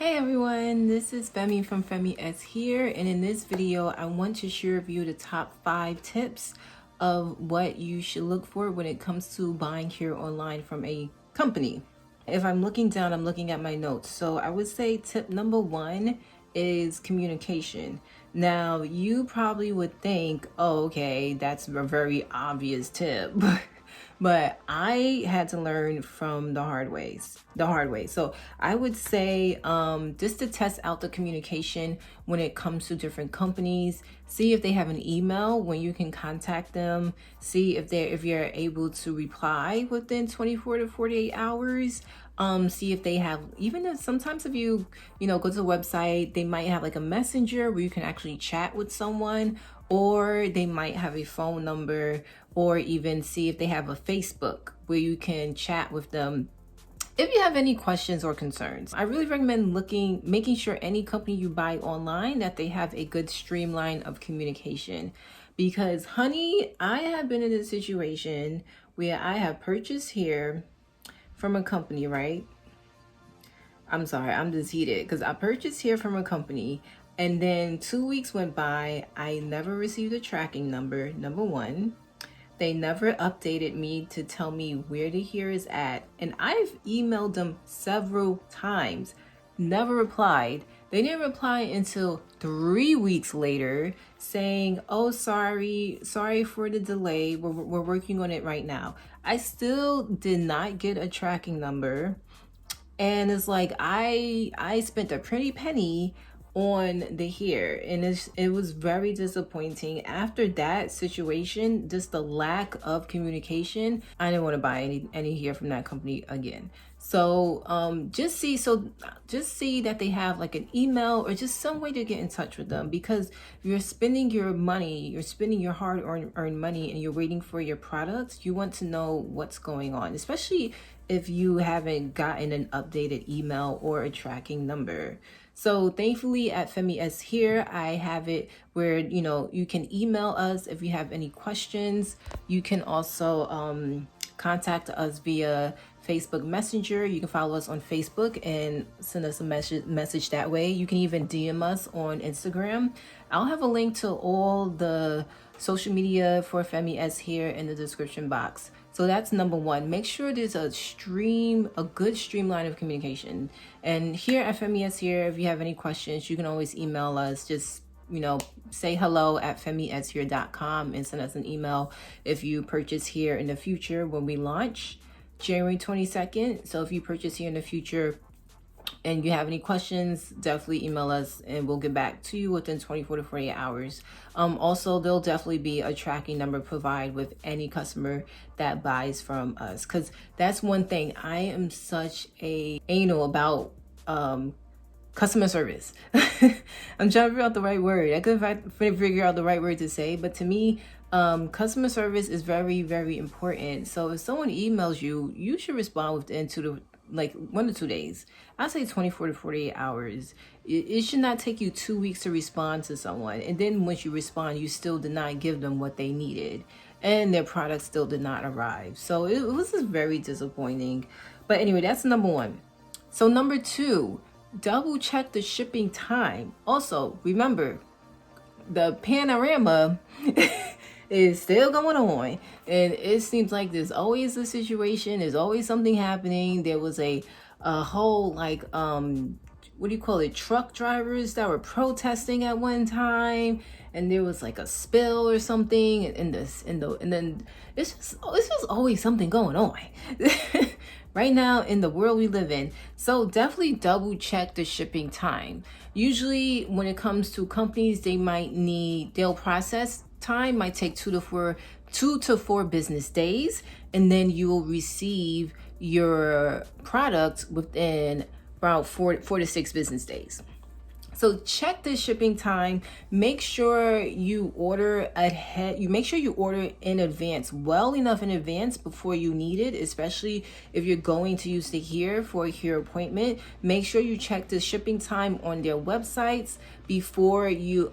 Hi everyone, this is Femi from Femi S here, and in this video I want to share with you the top 5 tips of what you should look for when it comes to buying here online from a company. If I'm looking down, I'm looking at my notes. So I would say tip number 1 is communication. Now you probably would think, oh, okay, that's a very obvious tip. But I had to learn from the hard way. So I would say just to test out the communication when it comes to different companies, see if they have an email when you can contact them, see if you're able to reply within 24 to 48 hours. See if they have, even if sometimes if you go to the website, they might have like a messenger where you can actually chat with someone, or they might have a phone number, or even see if they have a Facebook where you can chat with them if you have any questions or concerns. I really recommend making sure any company you buy online that they have a good streamline of communication. Because honey, I have been in a situation where I have purchased here from a company, right? I'm sorry, I'm just heated because I purchased here from a company, and then 2 weeks went by. I never received a tracking number, number one. They never updated me to tell me where the here is at. And I've emailed them several times, never replied. They didn't reply until 3 weeks later saying, oh, sorry for the delay. We're working on it right now. I still did not get a tracking number. And it's like, I spent a pretty penny on the hair, and it was very disappointing. After that situation, just the lack of communication, I didn't want to buy any hair from that company again. So just see that they have like an email or just some way to get in touch with them, because you're spending your money, you're spending your hard-earned money, and you're waiting for your products. You want to know what's going on, especially if you haven't gotten an updated email or a tracking number. So thankfully at Femi S here, I have it where, you can email us if you have any questions. You can also contact us via Facebook Messenger. You can follow us on Facebook and send us a message that way. You can even DM us on Instagram. I'll have a link to all the social media for Femi S here in the description box. So that's number 1. Make sure there's a good streamline of communication. And here at Femi S here, if you have any questions, you can always email us. Just say hello at femieshere.com and send us an email if you purchase here in the future when we launch January 22nd. So if you purchase here in the future and you have any questions, definitely email us and we'll get back to you within 24 to 48 hours. Also, there'll definitely be a tracking number provided with any customer that buys from us, because that's one thing. I am such a anal about customer service. I'm trying to figure out the right word. I couldn't figure out the right word to say, but to me, customer service is very, very important. So if someone emails you, you should respond within 1 to 2 days. I say 24 to 48 hours. It should not take you 2 weeks to respond to someone. And then once you respond, you still did not give them what they needed, and their product still did not arrive. So it was just very disappointing. But anyway, that's number 1. So number 2, double check the shipping time. Also, remember, the panorama is still going on, and it seems like there's always a situation, there's always something happening. There was a whole truck drivers that were protesting at one time, and there was like a spill or something, and then it's just always something going on right now in the world we live in. So definitely double check the shipping time. Usually when it comes to companies, they'll process time might take 2 to 4 business days, and then you will receive your product within around 4 to 6 business days. So check the shipping time. Make sure you order ahead. Make sure you order in advance, well enough in advance before you need it, especially if you're going to use the hair for a hair appointment. Make sure you check the shipping time on their websites before you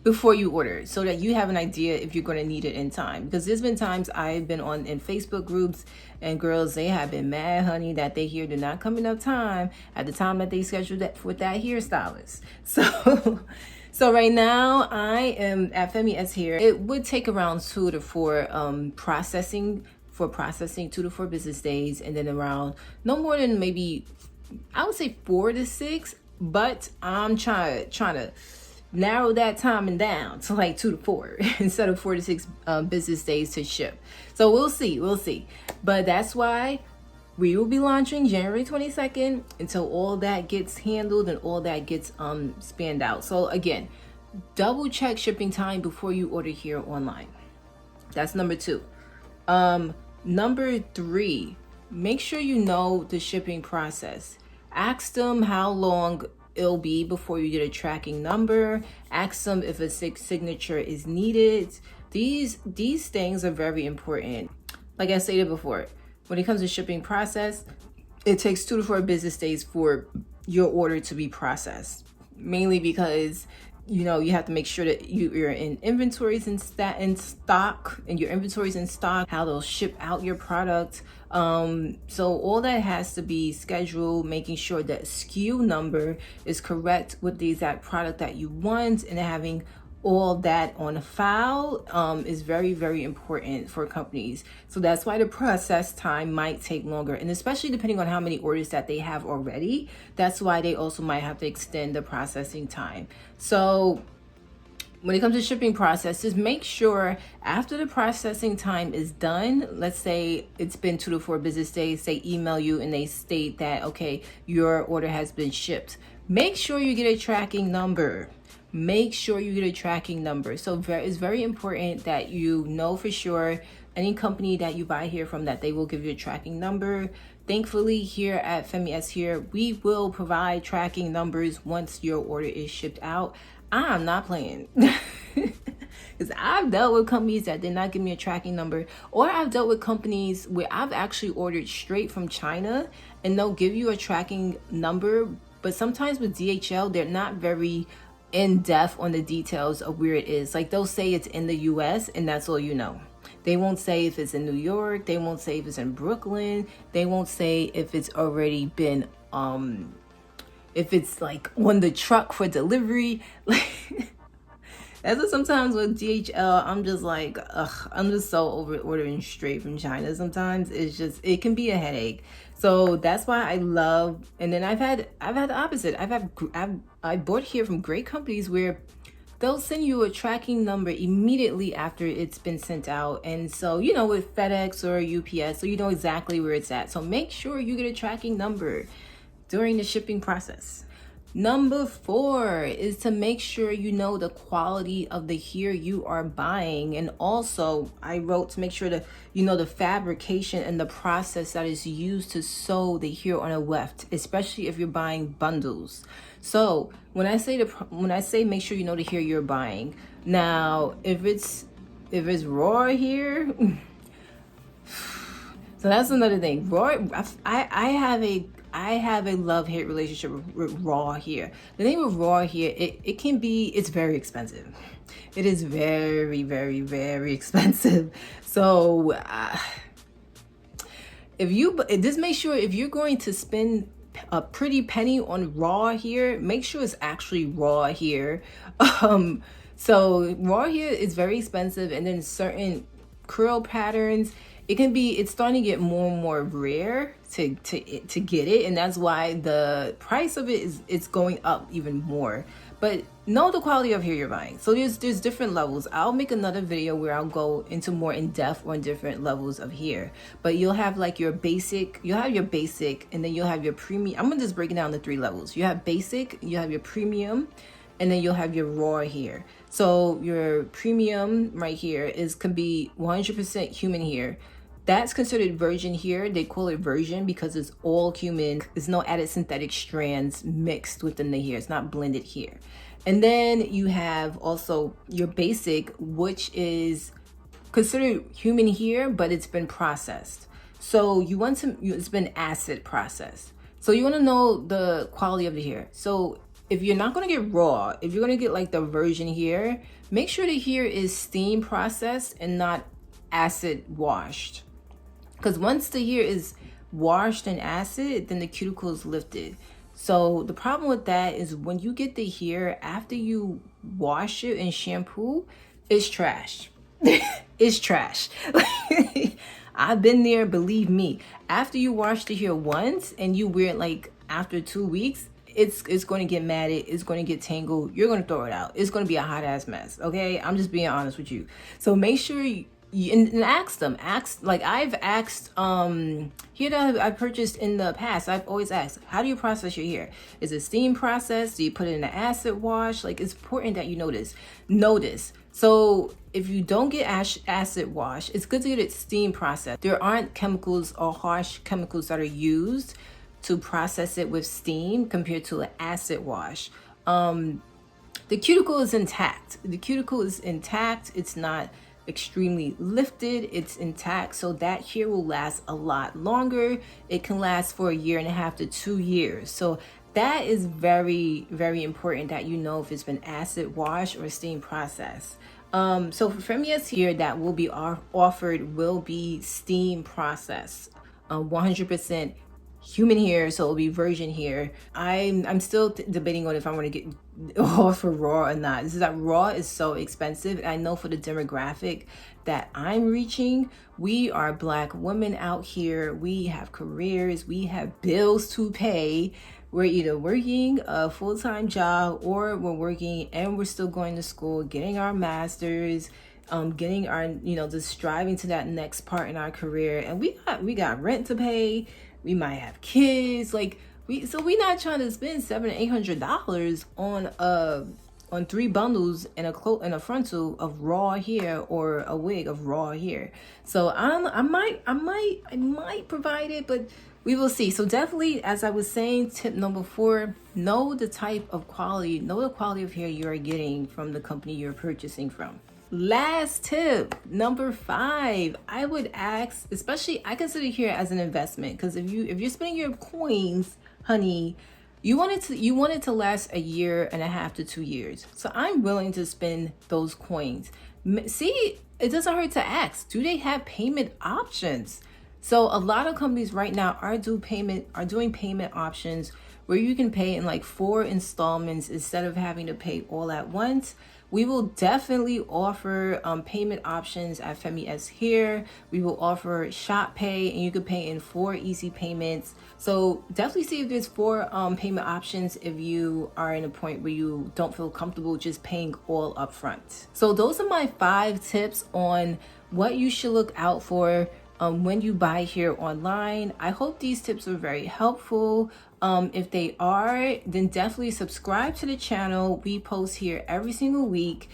before you order, so that you have an idea if you're going to need it in time. Because there's been times I've been in Facebook groups, and girls, they have been mad, honey, that they hair did not come enough time at the time that they scheduled that with that hairstylist. So right now I am at Femi S Hair. It would take around 2 to 4 processing 2 to 4 business days, and then around no more than maybe, I would say 4 to 6, but I'm trying to narrow that timing down to like 2 to 4 instead of 4 to 6 business days to ship. So we'll see. But that's why we will be launching January 22nd until all that gets handled and all that gets spanned out. So again, double check shipping time before you order here online. That's number 2. Number 3, make sure you know the shipping process. Ask them how long it'll be before you get a tracking number. Ask them if a signature is needed. These things are very important. Like I stated before, when it comes to shipping process, it takes 2 to 4 business days for your order to be processed. Mainly because, you know, you have to make sure that you're in inventories in stock, and your inventories in stock, how they'll ship out your product. So all that has to be scheduled, making sure that SKU number is correct with the exact product that you want, and having all that on file is very, very important for companies. So that's why the process time might take longer, and especially depending on how many orders that they have already, that's why they also might have to extend the processing time. So when it comes to shipping process, just make sure after the processing time is done, let's say it's been 2 to 4 business days, they email you and they state that, okay, your order has been shipped. Make sure you get a tracking number. Make sure you get a tracking number. So it's very important that you know for sure, any company that you buy here from, that they will give you a tracking number. Thankfully, here at Femi S Hair, we will provide tracking numbers once your order is shipped out. I'm not playing. Because I've dealt with companies that did not give me a tracking number, or I've dealt with companies where I've actually ordered straight from China and they'll give you a tracking number, but sometimes with DHL, they're not very in depth on the details of where it is. Like, they'll say it's in the US and that's all you know. They won't say if it's in New York, they won't say if it's in Brooklyn, they won't say if it's already been if it's like on the truck for delivery. That's what sometimes with DHL, I'm just like, ugh, I'm just so over ordering straight from China. Sometimes it can be a headache. So that's why I love, and then I've had the opposite. I bought here from great companies where they'll send you a tracking number immediately after it's been sent out. And so, you know, with FedEx or UPS, so you know exactly where it's at. So make sure you get a tracking number during the shipping process. Number 4 is to make sure you know the quality of the hair you are buying. And also, I wrote to make sure that you know the fabrication and the process that is used to sew the hair on a weft, especially if you're buying bundles. So when I say make sure you know the hair you're buying. Now, if it's raw hair, so that's another thing. Raw, I have a love-hate relationship with raw hair. The thing with raw hair, it's very expensive. It is very, very, very expensive. So just make sure if you're going to spend a pretty penny on raw hair, make sure it's actually raw hair. So raw hair is very expensive, and then certain curl patterns, it's starting to get more and more rare to get it, and that's why the price of it's going up even more. But know the quality of hair you're buying. So there's different levels. I'll make another video where I'll go into more in depth on different levels of hair. But you'll have like your basic, and then you'll have your premium. I'm gonna just break it down to 3 levels. You have basic, you have your premium, and then you'll have your raw hair. So your premium right here can be 100% human hair. That's considered virgin hair. They call it virgin because it's all human. There's no added synthetic strands mixed within the hair. It's not blended hair. And then you have also your basic, which is considered human hair, but it's been processed. So it's been acid processed. So you want to know the quality of the hair. So if you're not going to get raw, if you're going to get like the version here, make sure the hair is steam processed and not acid washed. Because once the hair is washed in acid, then the cuticle is lifted. So the problem with that is when you get the hair after you wash it in shampoo, it's trash. It's trash. I've been there, believe me. After you wash the hair once and you wear it like after 2 weeks, it's going to get matted, it's going to get tangled, you're going to throw it out. It's going to be a hot ass mess, okay? I'm just being honest with you. So make sure you and ask them. Like I've asked here that I purchased in the past, I've always asked, how do you process your hair? Is it steam process? Do you put it in an acid wash? Like, it's important that you know this. So if you don't get acid wash, it's good to get it steam processed. There aren't chemicals or harsh chemicals that are used to process it with steam compared to an acid wash. The cuticle is intact. It's not extremely lifted, it's intact, so that hair will last a lot longer. It can last for 1.5 to 2 years. So that is very, very important that you know if it's been acid wash or steam process. So for Femi's hair that will be offered will be steam process, 100% human hair, so it'll be virgin hair. I'm still debating on if I want to get offer raw or not. This is that raw is so expensive. I know for the demographic that I'm reaching, we are Black women out here. We have careers, we have bills to pay. We're either working a full-time job or we're working and we're still going to school, getting our masters, getting our, just striving to that next part in our career. And we got rent to pay. We might have kids. Like we're not trying to spend $700-800 on 3 bundles and a frontal of raw hair or a wig of raw hair. So I might provide it, but we will see. So definitely, as I was saying, tip number 4, know the type of quality, know the quality of hair you are getting from the company you're purchasing from. Last tip, number 5, I would ask, especially I consider hair as an investment, because if you're spending your coins, honey, you want it to last 1.5 to 2 years. So I'm willing to spend those coins. See, it doesn't hurt to ask, do they have payment options? So a lot of companies right now are doing payment options where you can pay in like 4 installments instead of having to pay all at once. We will definitely offer payment options at Femi's Hair. We will offer shop pay, and you can pay in 4 easy payments. So definitely see if there's 4 payment options if you are in a point where you don't feel comfortable just paying all up front. So those are my 5 tips on what you should look out for when you buy hair online. I hope these tips are very helpful. If they are, then definitely subscribe to the channel. We post here every single week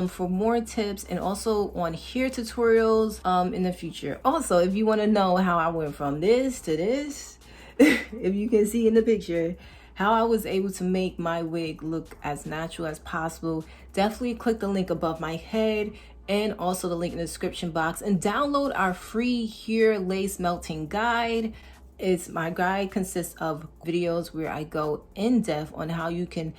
for more tips and also on hair tutorials in the future. Also, if you want to know how I went from this to this, if you can see in the picture how I was able to make my wig look as natural as possible, definitely click the link above my head and also the link in the description box and download our free hair lace melting guide. My guide consists of videos where I go in depth on how you can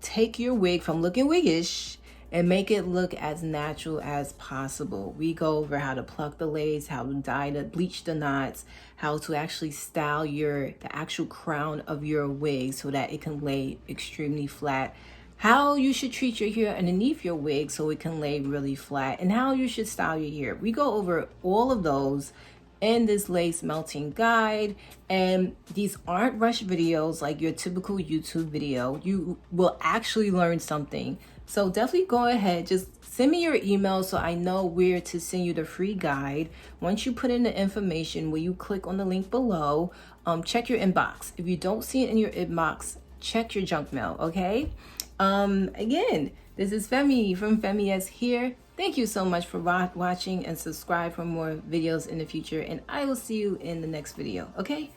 take your wig from looking wiggish and make it look as natural as possible. We go over how to pluck the lace, how to bleach the knots, how to actually style the actual crown of your wig so that it can lay extremely flat, how you should treat your hair underneath your wig so it can lay really flat, and how you should style your hair. We go over all of those in this lace melting guide, and these aren't rush videos like your typical YouTube video. You will actually learn something. So definitely go ahead, just send me your email so I know where to send you the free guide. Once you put in the information where you click on the link below, check your inbox. If you don't see it in your inbox, check your junk mail, okay? Again, this is Femi from Femi's Hair. Thank you so much for watching, and subscribe for more videos in the future, and I will see you in the next video, okay?